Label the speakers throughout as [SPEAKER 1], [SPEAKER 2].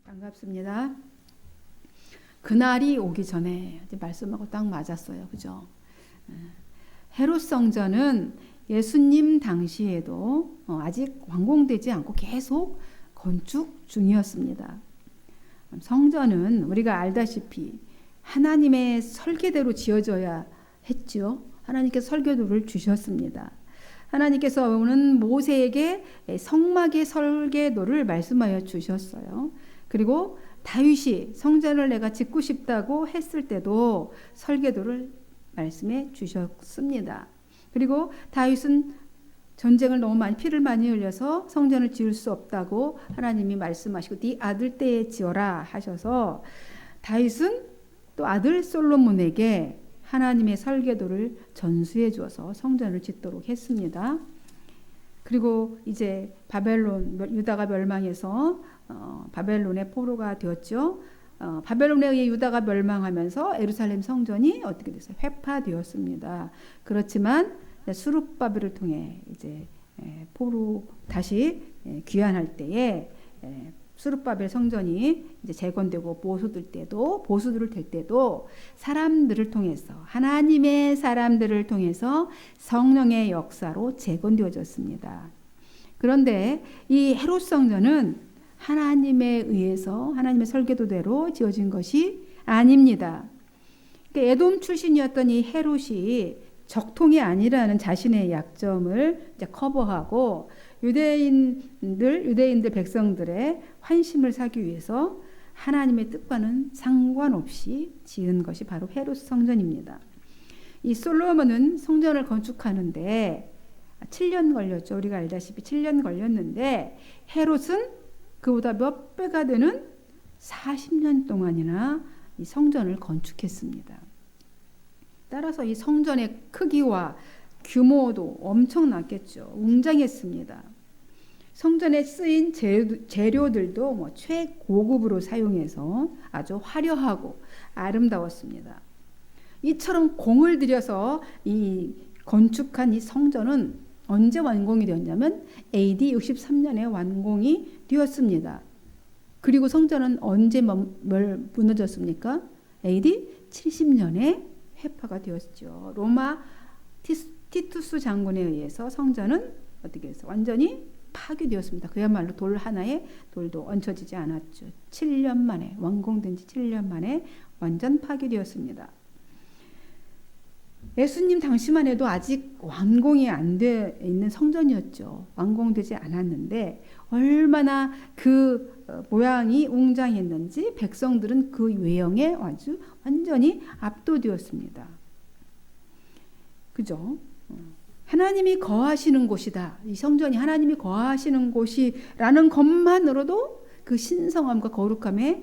[SPEAKER 1] 반갑습니다. 그날이 오기 전에 말씀하고 딱 맞았어요. 그죠? 헤롯 성전은 예수님 당시에도 아직 완공되지 않고 계속 건축 중이었습니다. 성전은 우리가 알다시피 하나님의 설계대로 지어져야 했죠. 하나님께서 설계도를 주셨습니다. 하나님께서는 모세에게 성막의 설계도를 말씀하여 주셨어요. 그리고 다윗이 성전을 내가 짓고 싶다고 했을 때도 설계도를 말씀해 주셨습니다. 그리고 다윗은 전쟁을 너무 많이 피를 많이 흘려서 성전을 지을 수 없다고 하나님이 말씀하시고 네 아들 때에 지어라 하셔서 다윗은 또 아들 솔로몬에게 하나님의 설계도를 전수해 주어서 성전을 짓도록 했습니다. 그리고 이제 유다가 멸망해서 바벨론의 포로가 되었죠. 바벨론에 의해 유다가 멸망하면서 예루살렘 성전이 어떻게 됐어요? 회파되었습니다. 그렇지만 스룹바벨을 통해 이제 포로 다시 귀환할 때에 스룹바벨 성전이 이제 재건되고 보수들 될 때도 사람들을 통해서 하나님의 사람들을 통해서 성령의 역사로 재건되어졌습니다. 그런데 이 헤롯 성전은 하나님에 의해서 하나님의 설계도대로 지어진 것이 아닙니다. 그러니까 에돔 출신이었던 이 헤롯이 적통이 아니라는 자신의 약점을 이제 커버하고 유대인들 백성들의 환심을 사기 위해서 하나님의 뜻과는 상관없이 지은 것이 바로 헤롯 성전입니다. 이 솔로몬은 성전을 건축하는데 7년 걸렸죠. 우리가 알다시피 7년 걸렸는데 헤롯은 그보다 몇 배가 되는 40년 동안이나 이 성전을 건축했습니다. 따라서 이 성전의 크기와 규모도 엄청났겠죠. 웅장했습니다. 성전에 쓰인 재료들도 최고급으로 사용해서 아주 화려하고 아름다웠습니다. 이처럼 공을 들여서 이 건축한 이 성전은 언제 완공이 되었냐면 AD 63년에 완공이 되었습니다. 그리고 성전은 언제 무너졌습니까? AD 70년에 회파가 되었죠. 로마 티투스 장군에 의해서 성전은 어떻게 해서 완전히 파괴되었습니다. 그야말로 돌 하나에 돌도 얹혀지지 않았죠. 7년 만에 완공된 지 7년 만에 완전 파괴되었습니다. 예수님 당시만 해도 아직 완공이 안 돼 있는 성전이었죠. 완공되지 않았는데 얼마나 그 모양이 웅장했는지 백성들은 그 외형에 아주 완전히 압도되었습니다. 그죠? 하나님이 거하시는 곳이다. 이 성전이 하나님이 거하시는 곳이라는 것만으로도 그 신성함과 거룩함에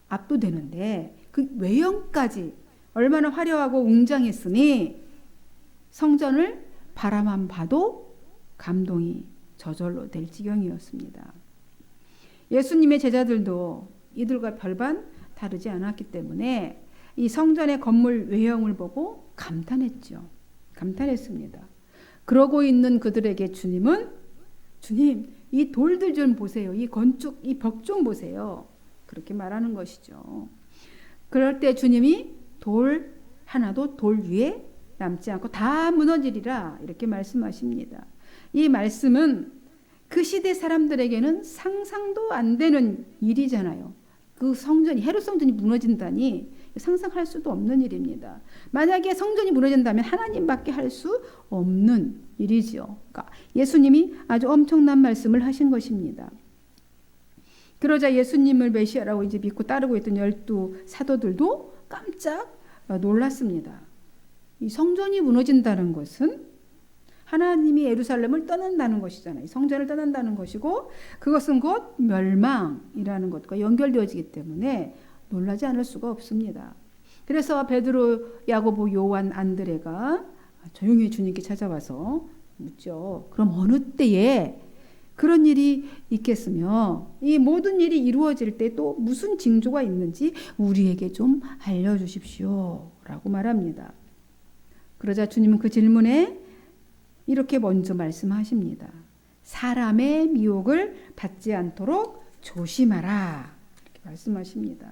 [SPEAKER 1] 압도되는데 그 외형까지 얼마나 화려하고 웅장했으니 성전을 바라만 봐도 감동이 저절로 될 지경이었습니다. 예수님의 제자들도 이들과 별반 다르지 않았기 때문에 이 성전의 건물 외형을 보고 감탄했습니다. 그러고 있는 그들에게 주님은 주님 이 돌들 좀 보세요. 이 건축 이 벽 좀 보세요. 그렇게 말하는 것이죠. 그럴 때 주님이 돌 하나도 돌 위에 남지 않고 다 무너지리라 이렇게 말씀하십니다. 이 말씀은 그 시대 사람들에게는 상상도 안 되는 일이잖아요. 그 성전이 헤롯 성전이 무너진다니 상상할 수도 없는 일입니다. 만약에 성전이 무너진다면 하나님밖에 할 수 없는 일이죠. 그러니까 예수님이 아주 엄청난 말씀을 하신 것입니다. 그러자 예수님을 메시아라고 이제 믿고 따르고 있던 12 사도들도 깜짝 놀랐습니다. 이 성전이 무너진다는 것은 하나님이 예루살렘을 떠난다는 것이잖아요. 성전을 떠난다는 것이고 그것은 곧 멸망이라는 것과 연결되어지기 때문에 놀라지 않을 수가 없습니다. 그래서 베드로, 야고보, 요한, 안드레가 조용히 주님께 찾아와서 묻죠. 그럼 어느 때에 그런 일이 있겠으며 이 모든 일이 이루어질 때 또 무슨 징조가 있는지 우리에게 좀 알려주십시오 라고 말합니다. 그러자 주님은 그 질문에 이렇게 먼저 말씀하십니다. 사람의 미혹을 받지 않도록 조심하라. 이렇게 말씀하십니다.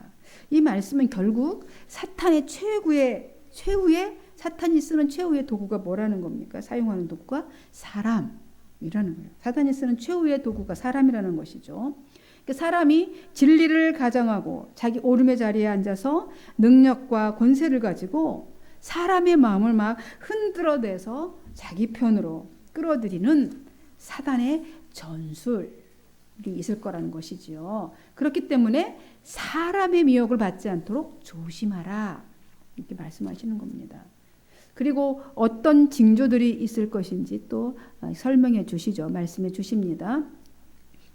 [SPEAKER 1] 이 말씀은 결국 사탄의 최후의 사탄이 쓰는 최후의 도구가 뭐라는 겁니까? 사용하는 도구가 사람이라는 거예요. 사탄이 쓰는 최후의 도구가 사람이라는 것이죠. 사람이 진리를 가정하고 자기 오름의 자리에 앉아서 능력과 권세를 가지고 사람의 마음을 막 흔들어대서 자기 편으로 끌어들이는 사단의 전술이 있을 거라는 것이지요. 그렇기 때문에 사람의 미혹을 받지 않도록 조심하라 이렇게 말씀하시는 겁니다. 그리고 어떤 징조들이 있을 것인지 또 설명해 주시죠. 말씀해 주십니다.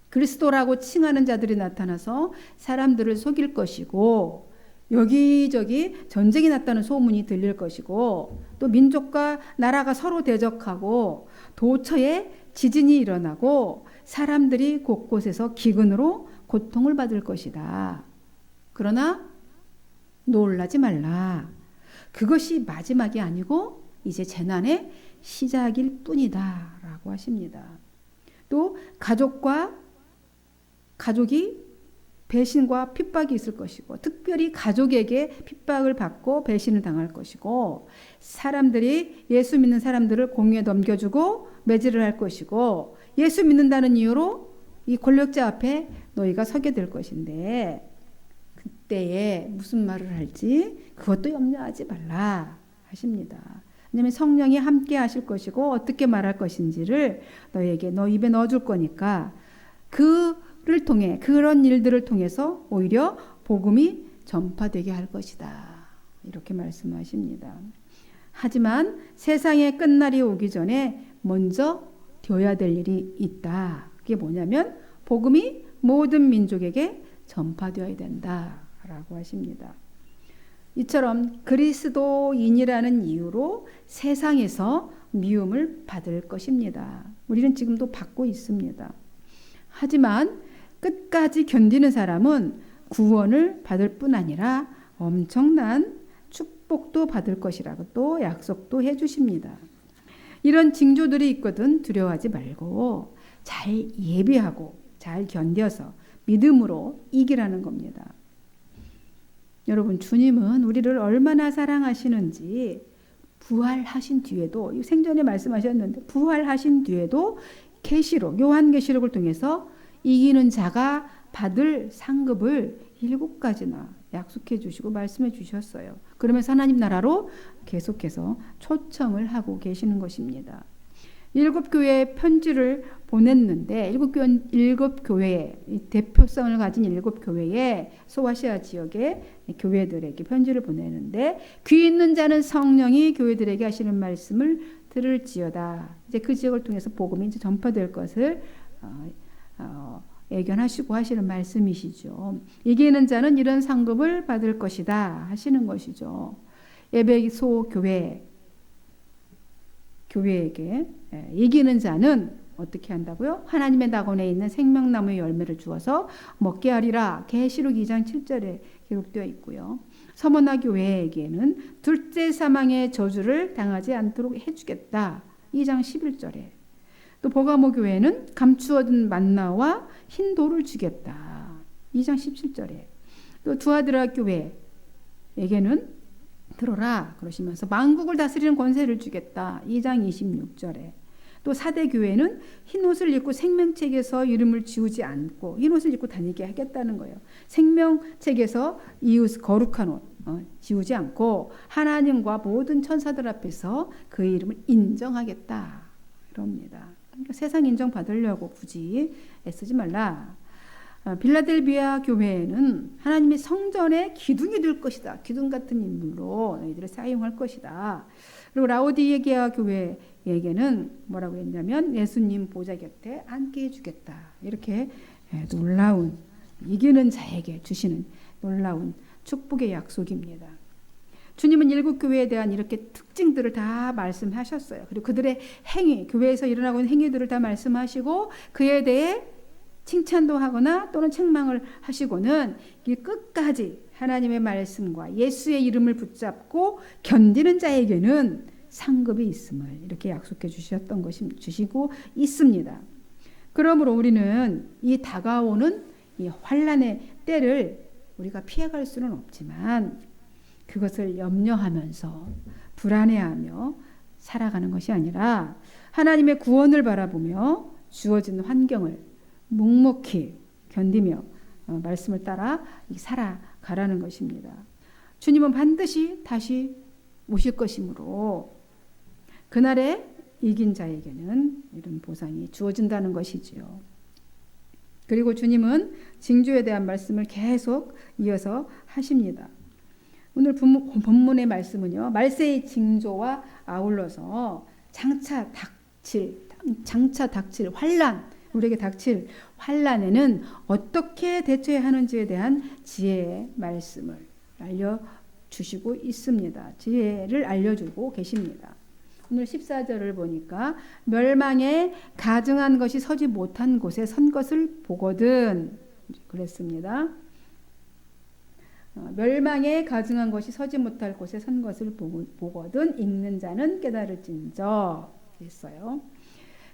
[SPEAKER 1] 그리스도라고 칭하는 자들이 나타나서 사람들을 속일 것이고 여기저기 전쟁이 났다는 소문이 들릴 것이고 또 민족과 나라가 서로 대적하고 도처에 지진이 일어나고 사람들이 곳곳에서 기근으로 고통을 받을 것이다. 그러나 놀라지 말라. 그것이 마지막이 아니고 이제 재난의 시작일 뿐이다 라고 하십니다. 또 가족이 배신과 핍박이 있을 것이고 특별히 가족에게 핍박을 받고 배신을 당할 것이고 사람들이 예수 믿는 사람들을 공유에 넘겨주고 매질을 할 것이고 예수 믿는다는 이유로 이 권력자 앞에 너희가 서게 될 것인데 그때에 무슨 말을 할지 그것도 염려하지 말라 하십니다. 왜냐하면 성령이 함께 하실 것이고 어떻게 말할 것인지를 너희에게 너 입에 넣어줄 거니까 그를 통해 그런 일들을 통해서 오히려 복음이 전파되게 할 것이다. 이렇게 말씀하십니다. 하지만 세상의 끝날이 오기 전에 먼저 되어야 될 일이 있다. 그게 뭐냐면 복음이 모든 민족에게 전파되어야 된다라고 하십니다. 이처럼 그리스도인이라는 이유로 세상에서 미움을 받을 것입니다. 우리는 지금도 받고 있습니다. 하지만 끝까지 견디는 사람은 구원을 받을 뿐 아니라 엄청난 축복도 받을 것이라고 또 약속도 해주십니다. 이런 징조들이 있거든 두려워하지 말고 잘 예비하고 잘 견뎌서 믿음으로 이기라는 겁니다. 여러분, 주님은 우리를 얼마나 사랑하시는지 부활하신 뒤에도 생전에 말씀하셨는데 부활하신 뒤에도 계시록 요한계시록을 통해서 이기는 자가 받을 상급을 7가지나 약속해 주시고 말씀해 주셨어요. 그러면서 하나님 나라로 계속해서 초청을 하고 계시는 것입니다. 7교회에 편지를 보냈는데 7교회의 대표성을 가진 7교회의 소아시아 지역의 교회들에게 편지를 보내는데 귀 있는 자는 성령이 교회들에게 하시는 말씀을 들을지어다. 이제 그 지역을 통해서 복음이 이제 전파될 것을 예견하시고 하시는 말씀이시죠. 이기는 자는 이런 상급을 받을 것이다 하시는 것이죠. 에베소 교회에게 이기는 자는 어떻게 한다고요? 하나님의 낙원에 있는 생명나무의 열매를 주어서 먹게 하리라. 계시록 2장 7절에 기록되어 있고요. 서머나 교회에게는 둘째 사망의 저주를 당하지 않도록 해주겠다. 2장 11절에. 또 버가모 교회는 감추어둔 만나와 흰 돌을 주겠다. 2장 17절에. 또 두아드라 교회에게는 들어라 그러시면서 만국을 다스리는 권세를 주겠다. 2장 26절에. 또 사대 교회는 흰옷을 입고 생명책에서 이름을 지우지 않고 흰옷을 입고 다니게 하겠다는 거예요. 생명책에서 이웃 거룩한 옷 지우지 않고 하나님과 모든 천사들 앞에서 그의 이름을 인정하겠다. 그럽니다. 그러니까 세상 인정 받으려고 굳이 애쓰지 말라. 빌라델비아 교회는 하나님의 성전의 기둥이 될 것이다. 기둥 같은 인물로 너희들을 사용할 것이다. 그리고 라오디게아 교회에게는 뭐라고 했냐면 예수님 보좌 곁에 앉게 해주겠다. 이렇게 놀라운 이기는 자에게 주시는 놀라운 축복의 약속입니다. 주님은 7교회에 대한 이렇게 특징들을 다 말씀하셨어요. 그리고 그들의 행위, 교회에서 일어나고 있는 행위들을 다 말씀하시고 그에 대해 칭찬도 하거나 또는 책망을 하시고는 이 끝까지 하나님의 말씀과 예수의 이름을 붙잡고 견디는 자에게는 상급이 있음을 이렇게 약속해 주시고 있습니다. 그러므로 우리는 이 다가오는 이 환난의 때를 우리가 피해갈 수는 없지만 그것을 염려하면서 불안해하며 살아가는 것이 아니라 하나님의 구원을 바라보며 주어진 환경을 묵묵히 견디며 말씀을 따라 살아가라는 것입니다. 주님은 반드시 다시 오실 것이므로 그날에 이긴 자에게는 이런 보상이 주어진다는 것이지요. 그리고 주님은 징조에 대한 말씀을 계속 이어서 하십니다. 오늘 본문의 말씀은요, 말세의 징조와 아울러서 장차 닥칠 환난, 우리에게 닥칠 환난에는 어떻게 대처해야 하는지에 대한 지혜의 말씀을 알려주시고 있습니다. 지혜를 알려주고 계십니다. 오늘 14절을 보니까 멸망에 가증한 것이 서지 못한 곳에 선 것을 보거든 그랬습니다. 멸망에 가증한 것이 서지 못할 곳에 선 것을 보거든 읽는 자는 깨달을진저 했어요.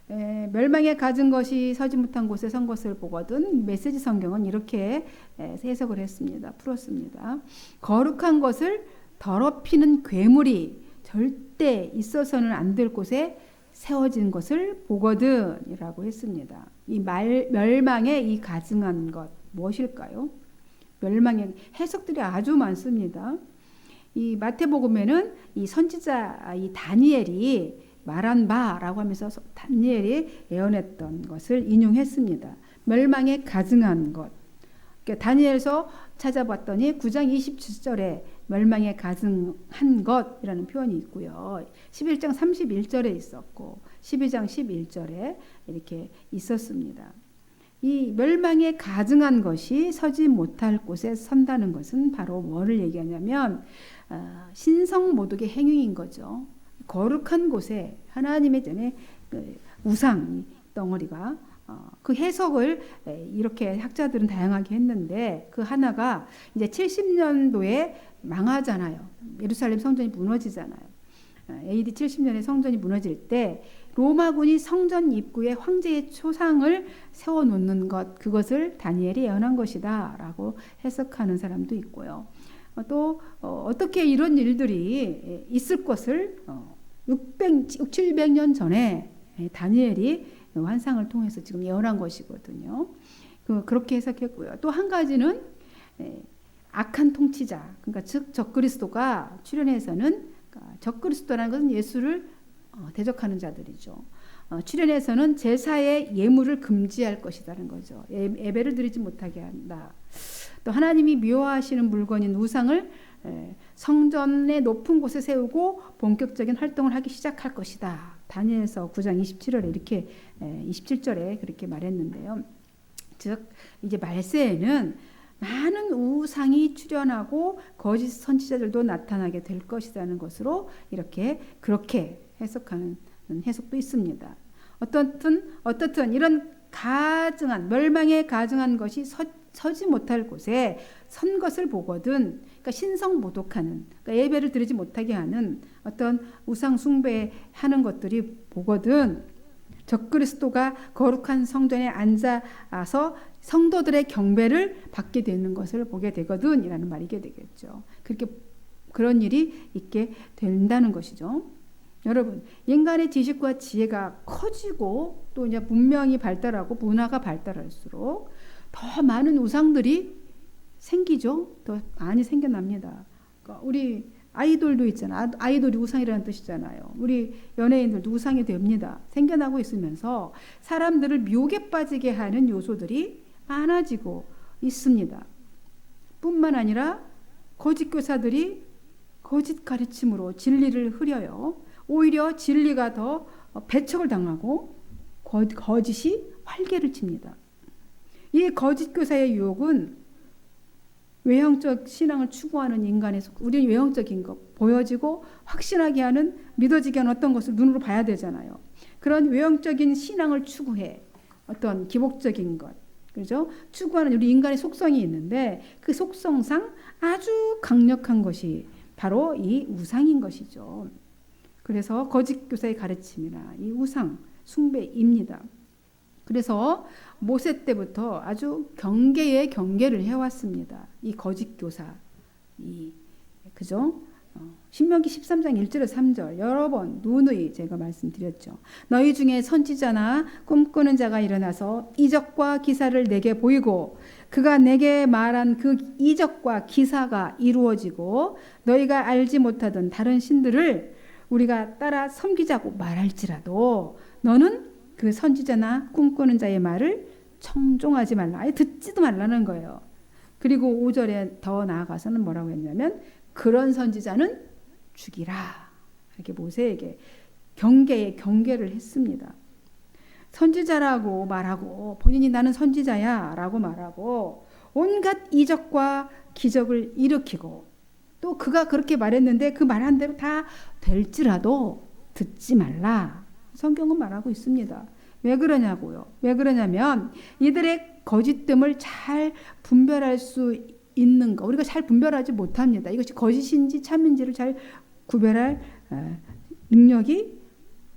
[SPEAKER 1] 멸망에 가진 것이 서지 못한 곳에 선 것을 보거든 메시지 성경은 이렇게 해석을 했습니다. 풀었습니다. 거룩한 것을 더럽히는 괴물이 절대 있어서는 안 될 곳에 세워진 것을 보거든 이라고 했습니다. 이 멸망에 이 가증한 것 무엇일까요? 멸망의 해석들이 아주 많습니다. 이 마태복음에는 이 선지자 이 다니엘이 말한 바라고 하면서 다니엘이 예언했던 것을 인용했습니다. 멸망에 가증한 것. 그러니까 다니엘서 찾아봤더니 9장 27절에 멸망에 가증한 것이라는 표현이 있고요. 11장 31절에 있었고 12장 11절에 이렇게 있었습니다. 이 멸망에 가증한 것이 서지 못할 곳에 선다는 것은 바로 뭐를 얘기하냐면 신성모독의 행위인 거죠. 거룩한 곳에 하나님의 전에 우상 덩어리가 그 해석을 이렇게 학자들은 다양하게 했는데 그 하나가 이제 70년도에 망하잖아요. 예루살렘 성전이 무너지잖아요. AD 70년에 성전이 무너질 때 로마군이 성전 입구에 황제의 초상을 세워놓는 것, 그것을 다니엘이 예언한 것이다 라고 해석하는 사람도 있고요. 또 어떻게 이런 일들이 있을 것을 700년 전에 다니엘이 환상을 통해서 지금 예언한 것이거든요. 그렇게 해석했고요. 또 한 가지는 악한 통치자, 그러니까 즉 적그리스도가 출현해서는 적그리스도라는 것은 예수를 대적하는 자들이죠. 출현해서는 제사의 예물을 금지할 것이라는 거죠. 예배를 드리지 못하게 한다. 또 하나님이 미워하시는 물건인 우상을 성전의 높은 곳에 세우고 본격적인 활동을 하기 시작할 것이다. 다니엘서 9장 27절에 이렇게 27절에 그렇게 말했는데요. 즉 이제 말세에는 많은 우상이 출현하고 거짓 선지자들도 나타나게 될 것이라는 것으로 그렇게 해석하는 해석도 있습니다. 어떻든 이런 멸망에 가증한 것이 서지 못할 곳에 선 것을 보거든, 그러니까 신성모독하는, 그러니까 예배를 드리지 못하게 하는 어떤 우상 숭배하는 것들이 보거든, 적그리스도가 거룩한 성전에 앉아서 성도들의 경배를 받게 되는 것을 보게 되거든 이라는 말이게 되겠죠. 그런 일이 있게 된다는 것이죠. 여러분, 인간의 지식과 지혜가 커지고 또 이제 문명이 발달하고 문화가 발달할수록 더 많은 우상들이 생기죠. 더 많이 생겨납니다. 그러니까 우리 아이돌도 있잖아요. 아이돌이 우상이라는 뜻이잖아요. 우리 연예인들도 우상이 됩니다. 생겨나고 있으면서 사람들을 미혹에 빠지게 하는 요소들이 많아지고 있습니다. 뿐만 아니라 거짓 교사들이 거짓 가르침으로 진리를 흐려요. 오히려 진리가 더 배척을 당하고 거짓이 활개를 칩니다. 이 거짓 교사의 유혹은 외형적 신앙을 추구하는 인간의 우리는 외형적인 것, 보여지고 확신하게 하는, 믿어지게 하는 어떤 것을 눈으로 봐야 되잖아요. 그런 외형적인 신앙을 추구해 어떤 기복적인 것, 그렇죠? 추구하는 우리 인간의 속성이 있는데 그 속성상 아주 강력한 것이 바로 이 우상인 것이죠. 그래서 거짓 교사의 가르침이나 이 우상 숭배입니다. 그래서 모세 때부터 아주 경계의 경계를 해왔습니다. 이 거짓 교사, 그죠? 신명기 13장 1절에서 3절 여러 번 누누이 제가 말씀드렸죠. 너희 중에 선지자나 꿈꾸는 자가 일어나서 이적과 기사를 내게 보이고 그가 내게 말한 그 이적과 기사가 이루어지고 너희가 알지 못하던 다른 신들을 우리가 따라 섬기자고 말할지라도 너는 그 선지자나 꿈꾸는 자의 말을 청종하지 말라. 아예 듣지도 말라는 거예요. 그리고 5절에 더 나아가서는 뭐라고 했냐면 그런 선지자는 죽이라. 이렇게 모세에게 경계를 했습니다. 선지자라고 말하고 본인이 나는 선지자야 라고 말하고 온갖 이적과 기적을 일으키고 또 그가 그렇게 말했는데 그 말한 대로 다 될지라도 듣지 말라. 성경은 말하고 있습니다. 왜 그러냐고요? 왜 그러냐면 이들의 거짓됨을 잘 분별할 수 있는 거 우리가 잘 분별하지 못합니다. 이것이 거짓인지 참인지를 잘 구별할 능력이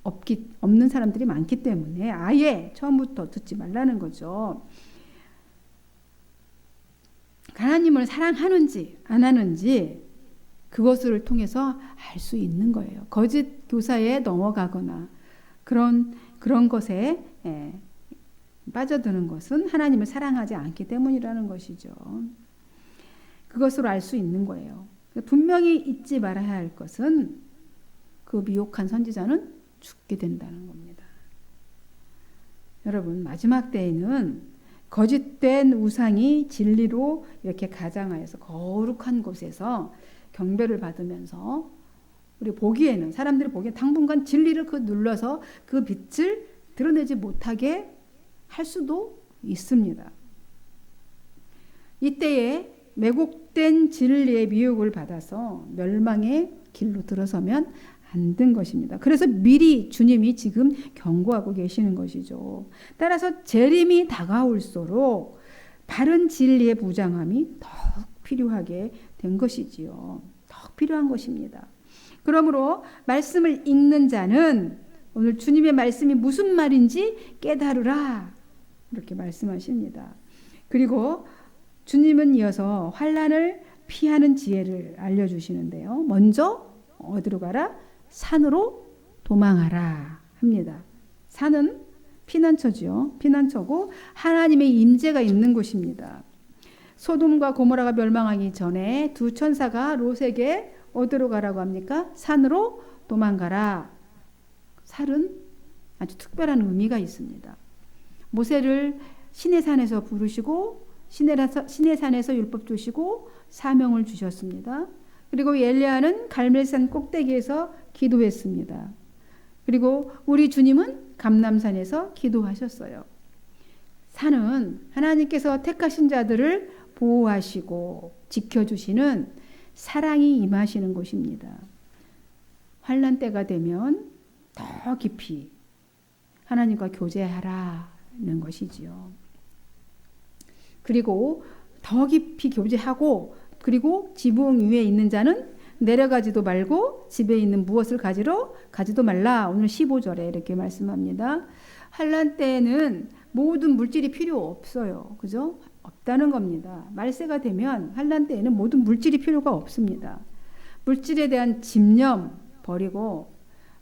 [SPEAKER 1] 없는 사람들이 많기 때문에 아예 처음부터 듣지 말라는 거죠. 하나님을 사랑하는지 안 하는지 그것을 통해서 알 수 있는 거예요. 거짓 교사에 넘어가거나 그런 것에 빠져드는 것은 하나님을 사랑하지 않기 때문이라는 것이죠. 그것으로 알 수 있는 거예요. 분명히 잊지 말아야 할 것은 그 미혹한 선지자는 죽게 된다는 겁니다. 여러분 마지막 때에는 거짓된 우상이 진리로 이렇게 가장하여서 거룩한 곳에서 경배를 받으면서 우리 보기에는 사람들이 보기에 당분간 진리를 눌러서 그 빛을 드러내지 못하게 할 수도 있습니다. 이때에 왜곡된 진리의 미혹을 받아서 멸망의 길로 들어서면 안 된 것입니다. 그래서 미리 주님이 지금 경고하고 계시는 것이죠. 따라서 재림이 다가올수록 바른 진리의 무장함이 더욱 필요하게 된 것이지요. 더욱 필요한 것입니다. 그러므로 말씀을 읽는 자는 오늘 주님의 말씀이 무슨 말인지 깨달으라 이렇게 말씀하십니다. 그리고 주님은 이어서 환난을 피하는 지혜를 알려주시는데요. 먼저 어디로 가라? 산으로 도망하라 합니다. 산은 피난처죠. 피난처고 하나님의 임재가 있는 곳입니다. 소돔과 고모라가 멸망하기 전에 두 천사가 롯에게 어디로 가라고 합니까? 산으로 도망가라. 산은 아주 특별한 의미가 있습니다. 모세를 시내산에서 부르시고 시내산에서 율법 주시고 사명을 주셨습니다. 그리고 엘리야는 갈멜산 꼭대기에서 기도했습니다. 그리고 우리 주님은 감람산에서 기도하셨어요. 산은 하나님께서 택하신 자들을 보호하시고 지켜주시는 사랑이 임하시는 곳입니다. 환난 때가 되면 더 깊이 하나님과 교제하라는 것이지요. 그리고 더 깊이 교제하고 그리고 지붕 위에 있는 자는 내려가지도 말고 집에 있는 무엇을 가지도 말라. 오늘 15절에 이렇게 말씀합니다. 환난 때에는 모든 물질이 필요 없어요. 그죠? 없다는 겁니다. 말세가 되면 환난 때에는 모든 물질이 필요가 없습니다. 물질에 대한 집념 버리고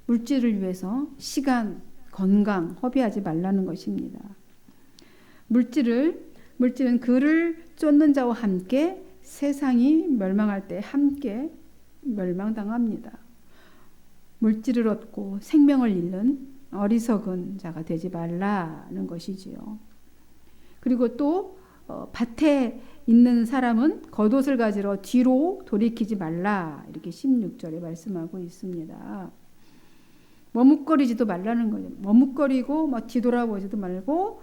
[SPEAKER 1] 물질을 위해서 시간, 건강 허비하지 말라는 것입니다. 물질은 그를 쫓는 자와 함께 세상이 멸망할 때 함께 멸망당합니다. 물질을 얻고 생명을 잃는 어리석은 자가 되지 말라는 것이지요. 그리고 또 밭에 있는 사람은 겉옷을 가지러 뒤로 돌이키지 말라 이렇게 16절에 말씀하고 있습니다. 머뭇거리지도 말라는 거예요. 머뭇거리고 뒤돌아보지도 말고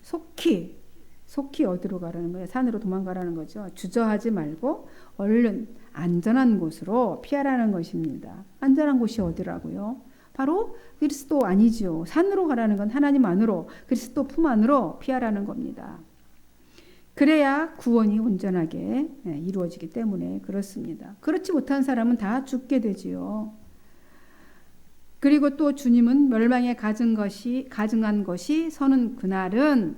[SPEAKER 1] 속히 어디로 가라는 거예요? 산으로 도망가라는 거죠. 주저하지 말고 얼른 안전한 곳으로 피하라는 것입니다. 안전한 곳이 어디라고요? 바로 그리스도 아니죠. 산으로 가라는 건 하나님 안으로 그리스도 품 안으로 피하라는 겁니다. 그래야 구원이 온전하게 이루어지기 때문에 그렇습니다. 그렇지 못한 사람은 다 죽게 되지요. 그리고 또 주님은 멸망에 가증한 것이 서는 그날은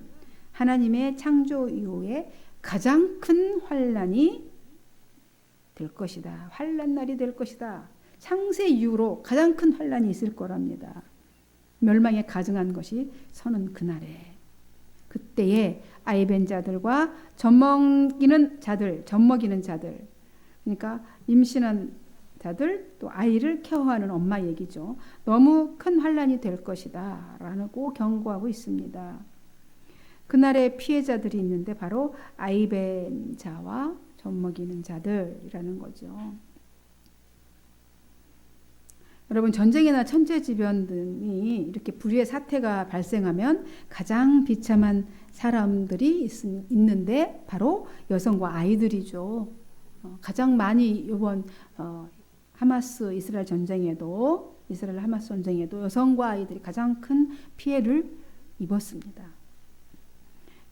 [SPEAKER 1] 하나님의 창조 이후에 가장 큰 환난이 될 것이다. 환난 날이 될 것이다. 창세 이후로 가장 큰 환난이 있을 거랍니다. 멸망에 가증한 것이 서는 그날에. 그때에 아이벤 자들과 젖먹이는 자들, 그러니까 임신한 자들, 또 아이를 케어하는 엄마 얘기죠. 너무 큰 환난이 될 것이다 라고 경고하고 있습니다. 그날의 피해자들이 있는데 바로 아이벤 자와 젖먹이는 자들이라는 거죠. 여러분, 전쟁이나 천재지변 등이 이렇게 불의의 사태가 발생하면 가장 비참한 사람들이 있는데 바로 여성과 아이들이죠. 가장 많이 이번 하마스 이스라엘 전쟁에도 이스라엘 하마스 전쟁에도 여성과 아이들이 가장 큰 피해를 입었습니다.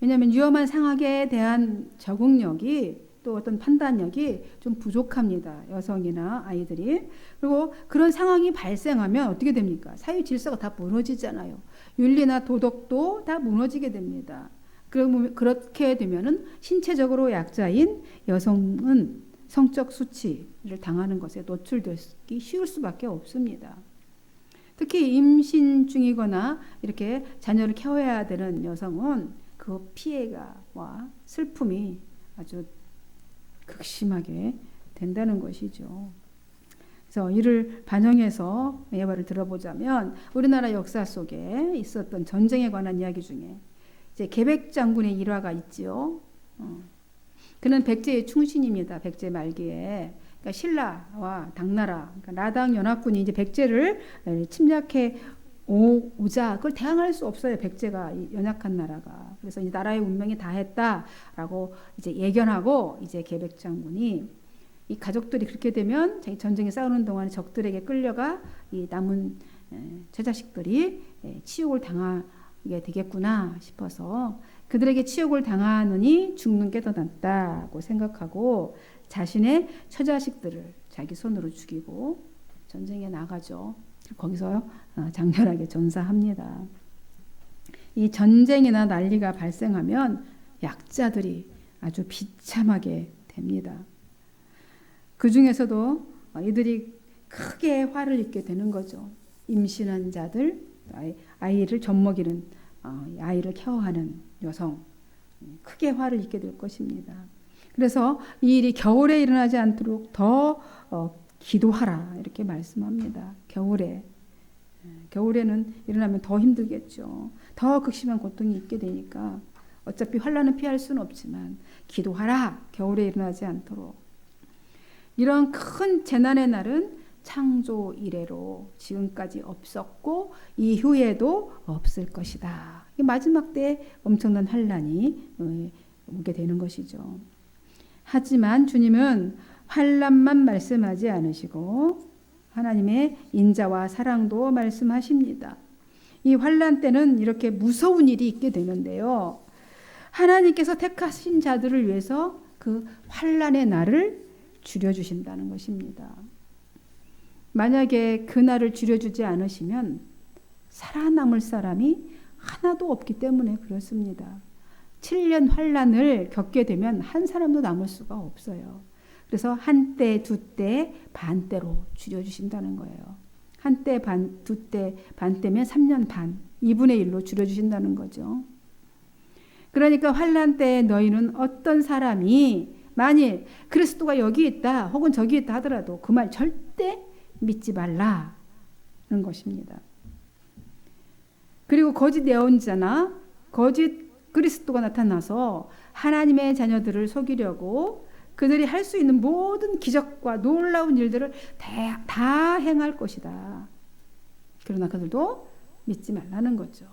[SPEAKER 1] 왜냐하면 위험한 상황에 대한 적응력이 또 어떤 판단력이 좀 부족합니다. 여성이나 아이들이. 그리고 그런 상황이 발생하면 어떻게 됩니까? 사회 질서가 다 무너지잖아요. 윤리나 도덕도 다 무너지게 됩니다. 그렇게 되면은 신체적으로 약자인 여성은 성적 수치를 당하는 것에 노출되기 쉬울 수밖에 없습니다. 특히 임신 중이거나 이렇게 자녀를 케어해야 되는 여성은 그 피해가와 슬픔이 아주 극심하게 된다는 것이죠. 그래서 이를 반영해서 예화를 들어보자면 우리나라 역사 속에 있었던 전쟁에 관한 이야기 중에 이제 계백 장군의 일화가 있지요. 그는 백제의 충신입니다. 백제 말기에. 그러니까 신라와 당나라, 그러니까 라당 연합군이 이제 백제를 침략해 오자 그걸 대항할 수 없어요. 백제가 연약한 나라가. 그래서 이 나라의 운명이 다했다라고 이제 예견하고 이제 계백 장군이 이 가족들이 그렇게 되면 자기 전쟁에 싸우는 동안 적들에게 끌려가 이 남은 처자식들이 치욕을 당하게 되겠구나 싶어서 그들에게 치욕을 당하느니 죽는 게 더 낫다고 생각하고 자신의 처자식들을 자기 손으로 죽이고 전쟁에 나가죠. 거기서 장렬하게 전사합니다. 이 전쟁이나 난리가 발생하면 약자들이 아주 비참하게 됩니다. 그 중에서도 이들이 크게 화를 입게 되는 거죠. 임신한 자들, 아이를 젖먹이는, 아이를 케어하는 여성, 크게 화를 입게 될 것입니다. 그래서 이 일이 겨울에 일어나지 않도록 더 기도하라 이렇게 말씀합니다. 겨울에는 일어나면 더 힘들겠죠. 더 극심한 고통이 있게 되니까 어차피 환난은 피할 수는 없지만 기도하라. 겨울에 일어나지 않도록. 이런 큰 재난의 날은 창조 이래로 지금까지 없었고 이후에도 없을 것이다. 마지막 때 엄청난 환난이 오게 되는 것이죠. 하지만 주님은 환난만 말씀하지 않으시고 하나님의 인자와 사랑도 말씀하십니다. 이 환난 때는 이렇게 무서운 일이 있게 되는데요. 하나님께서 택하신 자들을 위해서 그 환난의 날을 줄여주신다는 것입니다. 만약에 그 날을 줄여주지 않으시면 살아남을 사람이 하나도 없기 때문에 그렇습니다. 7년 환난을 겪게 되면 한 사람도 남을 수가 없어요. 그래서 한때, 두때, 반때로 줄여주신다는 거예요. 한때, 반, 두때, 반때면 3년 반, 2분의 1로 줄여주신다는 거죠. 그러니까 환난 때에 너희는 어떤 사람이 만일 그리스도가 여기 있다 혹은 저기 있다 하더라도 그 말 절대 믿지 말라는 것입니다. 그리고 거짓 예언자나 거짓 그리스도가 나타나서 하나님의 자녀들을 속이려고 그들이 할 수 있는 모든 기적과 놀라운 일들을 다 행할 것이다. 그러나 그들도 믿지 말라는 거죠.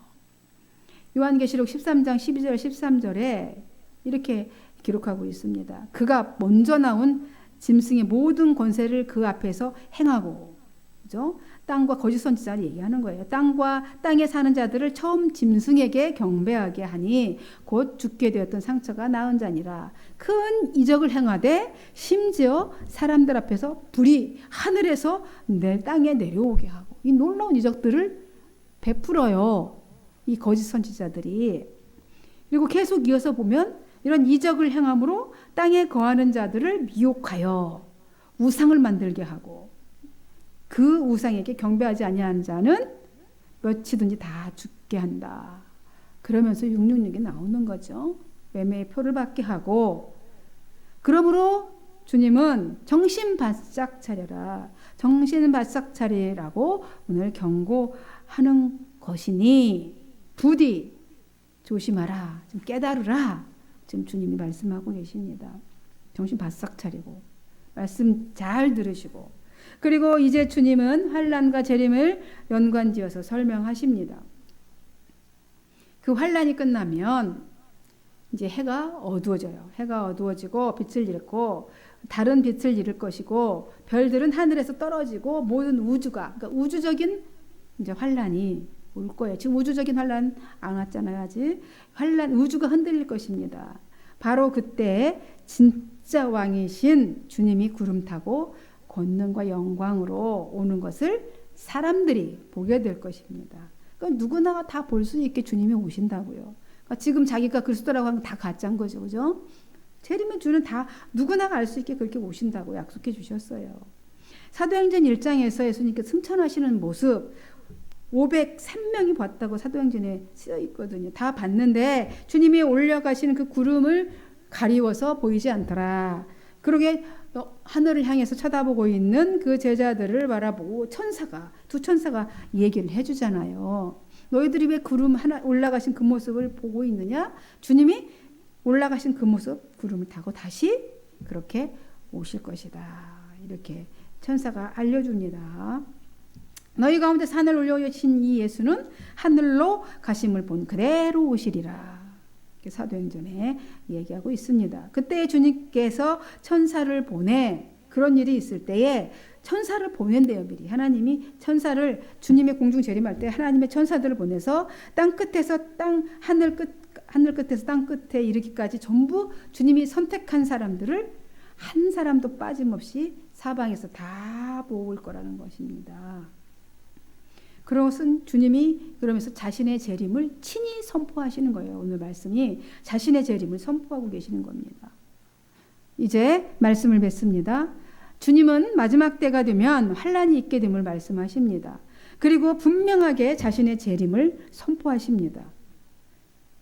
[SPEAKER 1] 요한계시록 13장 12절 13절에 이렇게 기록하고 있습니다. 그가 먼저 나온 짐승의 모든 권세를 그 앞에서 행하고, 그죠? 땅과 거짓 선지자를 얘기하는 거예요. 땅과 땅에 사는 자들을 처음 짐승에게 경배하게 하니 곧 죽게 되었던 상처가 나은 자니라. 큰 이적을 행하되 심지어 사람들 앞에서 불이 하늘에서 내 땅에 내려오게 하고 이 놀라운 이적들을 베풀어요. 이 거짓 선지자들이. 그리고 계속 이어서 보면 이런 이적을 행함으로 땅에 거하는 자들을 미혹하여 우상을 만들게 하고 그 우상에게 경배하지 아니하는 자는 몇이든지 다 죽게 한다. 그러면서 666이 나오는 거죠. 매매의 표를 받게 하고 그러므로 주님은 정신 바싹 차려라. 정신 바싹 차리라고 오늘 경고하는 것이니 부디 조심하라. 좀 깨달으라. 지금 주님이 말씀하고 계십니다. 정신 바싹 차리고 말씀 잘 들으시고 그리고 이제 주님은 환난과 재림을 연관지어서 설명하십니다. 그 환난이 끝나면 이제 해가 어두워져요. 해가 어두워지고 빛을 잃고 다른 빛을 잃을 것이고 별들은 하늘에서 떨어지고 모든 우주가 그러니까 우주적인 이제 환난이 올 거예요. 지금 우주적인 환난 안 왔잖아요. 아직 환난 우주가 흔들릴 것입니다. 바로 그때 진짜 왕이신 주님이 구름 타고 권능과 영광으로 오는 것을 사람들이 보게 될 것입니다. 그러니까 누구나 다 볼 수 있게 주님이 오신다고요. 그러니까 지금 자기가 그리스도라고 하는 건 다 가짜인 거죠. 그죠? 재림의 주는 다 누구나 알 수 있게 그렇게 오신다고 약속해 주셨어요. 사도행전 1장에서 예수님께 승천하시는 모습 503명이 봤다고 사도행전에 쓰여 있거든요. 다 봤는데 주님이 올라가시는 그 구름을 가리워서 보이지 않더라. 그러게 하늘을 향해서 쳐다보고 있는 그 제자들을 바라보고 두 천사가 얘기를 해주잖아요. 너희들이 왜 구름 하나 올라가신 그 모습을 보고 있느냐? 주님이 올라가신 그 모습 구름을 타고 다시 그렇게 오실 것이다. 이렇게 천사가 알려줍니다. 너희 가운데 산을 올려오신 이 예수는 하늘로 가심을 본 그대로 오시리라. 사도행전에 얘기하고 있습니다. 그때 주님께서 천사를 보내 그런 일이 있을 때에 천사를 보낸대요. 미리 하나님이 천사를 주님의 공중 재림할 때 하나님의 천사들을 보내서 땅 끝에서 하늘 끝에서 땅 끝에 이르기까지 전부 주님이 선택한 사람들을 한 사람도 빠짐없이 사방에서 다 모을 거라는 것입니다. 그것은 주님이 그러면서 자신의 재림을 친히 선포하시는 거예요. 오늘 말씀이 자신의 재림을 선포하고 계시는 겁니다. 이제 말씀을 뵙습니다. 주님은 마지막 때가 되면 환난이 있게 됨을 말씀하십니다. 그리고 분명하게 자신의 재림을 선포하십니다.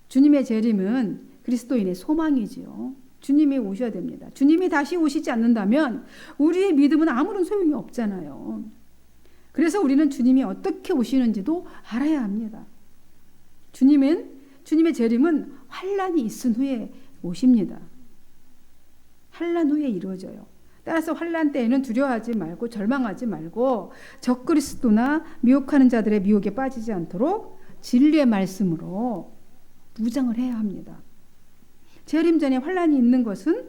[SPEAKER 1] 주님의 재림은 그리스도인의 소망이지요. 주님이 오셔야 됩니다. 주님이 다시 오시지 않는다면 우리의 믿음은 아무런 소용이 없잖아요. 그래서 우리는 주님이 어떻게 오시는지도 알아야 합니다. 주님의 재림은 환난이 있은 후에 오십니다. 환난 후에 이루어져요. 따라서 환난 때에는 두려워하지 말고 절망하지 말고 적그리스도나 미혹하는 자들의 미혹에 빠지지 않도록 진리의 말씀으로 무장을 해야 합니다. 재림 전에 환난이 있는 것은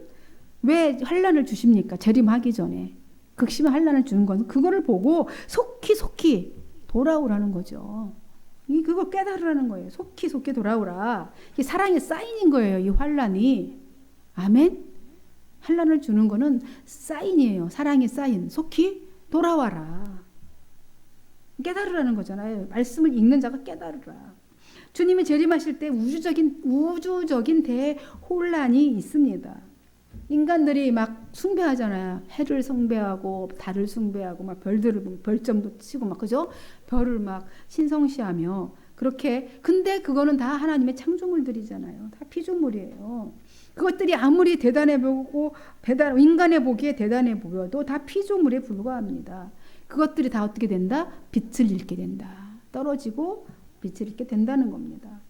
[SPEAKER 1] 왜 환난을 주십니까? 재림하기 전에. 극심한 환난을 주는 것은 그거를 보고 속히 돌아오라는 거죠. 그걸 깨달으라는 거예요. 속히 돌아오라. 이게 사랑의 사인인 거예요. 이 환난이. 아멘. 환난을 주는 거는 사인이에요. 사랑의 사인. 속히 돌아와라. 깨달으라는 거잖아요. 말씀을 읽는 자가 깨달으라. 주님이 재림하실 때 우주적인 대혼란이 있습니다. 인간들이 막 숭배하잖아요. 해를 숭배하고 달을 숭배하고 막 별들을 별점도 치고 막 그죠? 별을 막 신성시하며 그렇게 근데 그거는 다 하나님의 창조물들이잖아요. 다 피조물이에요. 그것들이 아무리 대단해 보고 인간의 보기에 대단해 보여도 다 피조물에 불과합니다. 그것들이 다 어떻게 된다? 빛을 잃게 된다. 떨어지고 빛을 잃게 된다는 겁니다.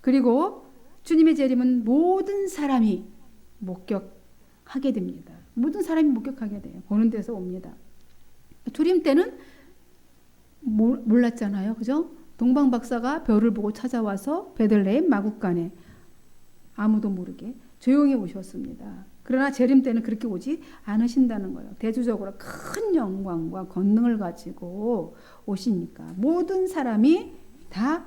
[SPEAKER 1] 그리고 주님의 재림은 모든 사람이 목격하게 됩니다. 모든 사람이 목격하게 돼요. 보는 데서 옵니다. 주림 때는 몰랐잖아요. 그죠? 동방 박사가 별을 보고 찾아와서 베들레헴 마국간에 아무도 모르게 조용히 오셨습니다. 그러나 재림 때는 그렇게 오지 않으신다는 거예요. 대조적으로 큰 영광과 권능을 가지고 오시니까 모든 사람이 다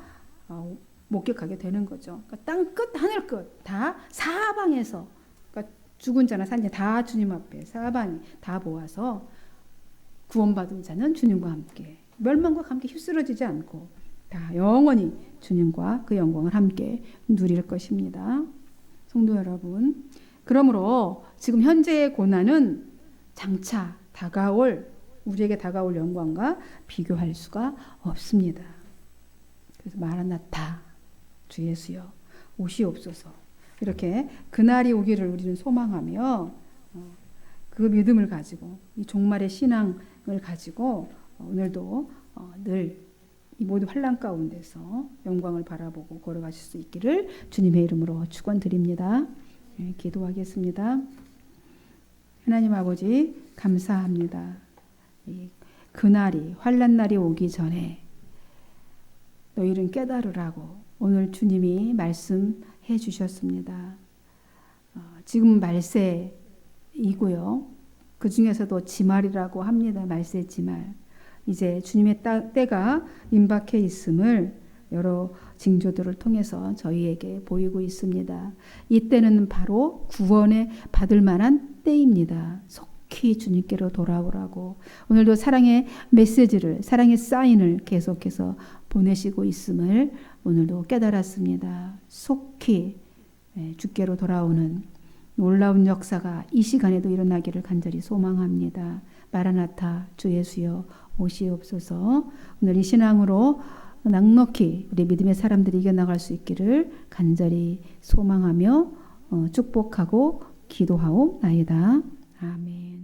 [SPEAKER 1] 목격하게 되는 거죠. 그러니까 땅 끝, 하늘 끝, 다 사방에서 그러니까 죽은 자나 산 자 다 주님 앞에 사방이 다 모아서 구원받은 자는 주님과 함께 멸망과 함께 휩쓸어지지 않고 다 영원히 주님과 그 영광을 함께 누릴 것입니다. 성도 여러분, 그러므로 지금 현재의 고난은 장차 우리에게 다가올 영광과 비교할 수가 없습니다. 그래서 마라나타, 주 예수여 오시옵소서, 이렇게 그날이 오기를 우리는 소망하며 그 믿음을 가지고 이 종말의 신앙을 가지고 오늘도 늘 이 모든 환난 가운데서 영광을 바라보고 걸어가실 수 있기를 주님의 이름으로 축원드립니다. 기도하겠습니다. 하나님 아버지, 감사합니다. 그날이, 환난 날이 오기 전에 너희는 깨달으라고 오늘 주님이 말씀해 주셨습니다. 지금 말세이고요. 그 중에서도 지말이라고 합니다. 말세 지말. 이제 주님의 때가 임박해 있음을 여러 징조들을 통해서 저희에게 보이고 있습니다. 이 때는 바로 구원에 받을 만한 때입니다. 속히 주님께로 돌아오라고 오늘도 사랑의 메시지를, 사랑의 사인을 계속해서 보내시고 있음을 오늘도 깨달았습니다. 속히 주께로 돌아오는 놀라운 역사가 이 시간에도 일어나기를 간절히 소망합니다. 마라나타, 주 예수여 오시옵소서. 오늘 이 신앙으로 넉넉히 우리 믿음의 사람들이 이겨나갈 수 있기를 간절히 소망하며 축복하고 기도하옵나이다. 아멘.